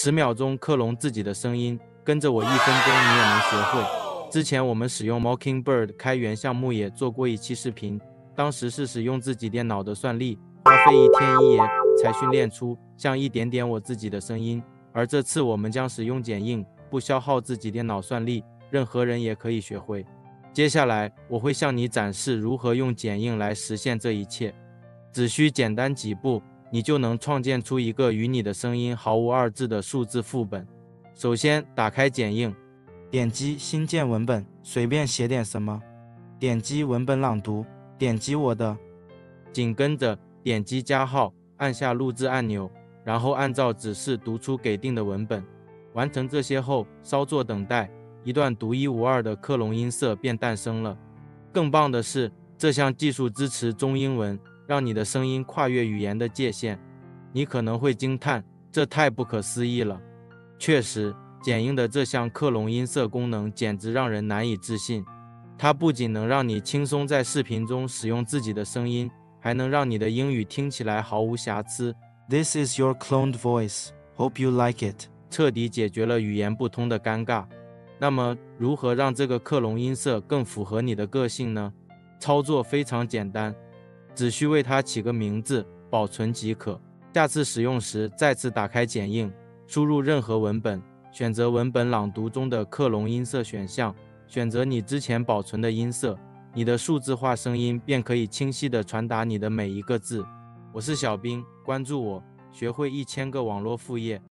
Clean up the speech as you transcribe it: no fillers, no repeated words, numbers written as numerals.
10秒钟克隆自己的声音，跟着我1分钟，你也能学会。之前我们使用 Mockingbird 开源项目也做过一期视频，当时是使用自己电脑的算力，花费1天1夜才训练出像一点点我自己的声音。而这次我们将使用剪映，不消耗自己电脑算力，任何人也可以学会。接下来我会向你展示如何用剪映来实现这一切，只需简单几步，你就能创建出一个与你的声音毫无二致的数字副本。首先打开剪映，点击新建文本，随便写点什么，点击文本朗读，点击我的，紧跟着点击加号，按下录制按钮，然后按照指示读出给定的文本。完成这些后，稍作等待，一段独一无二的克隆音色便诞生了。更棒的是，这项技术支持中英文，让你的声音跨越语言的界限。你可能会惊叹，这太不可思议了。确实，剪映的这项克隆音色功能简直让人难以置信。它不仅能让你轻松在视频中使用自己的声音，还能让你的英语听起来毫无瑕疵。This is your cloned voice. Hope you like it. 彻底解决了语言不通的尴尬。那么，如何让这个克隆音色更符合你的个性呢？操作非常简单，只需为它起个名字，保存即可。下次使用时，再次打开剪映，输入任何文本，选择文本朗读中的克隆音色选项，选择你之前保存的音色，你的数字化声音便可以清晰地传达你的每一个字。我是小兵，关注我，学会1000个网络副业。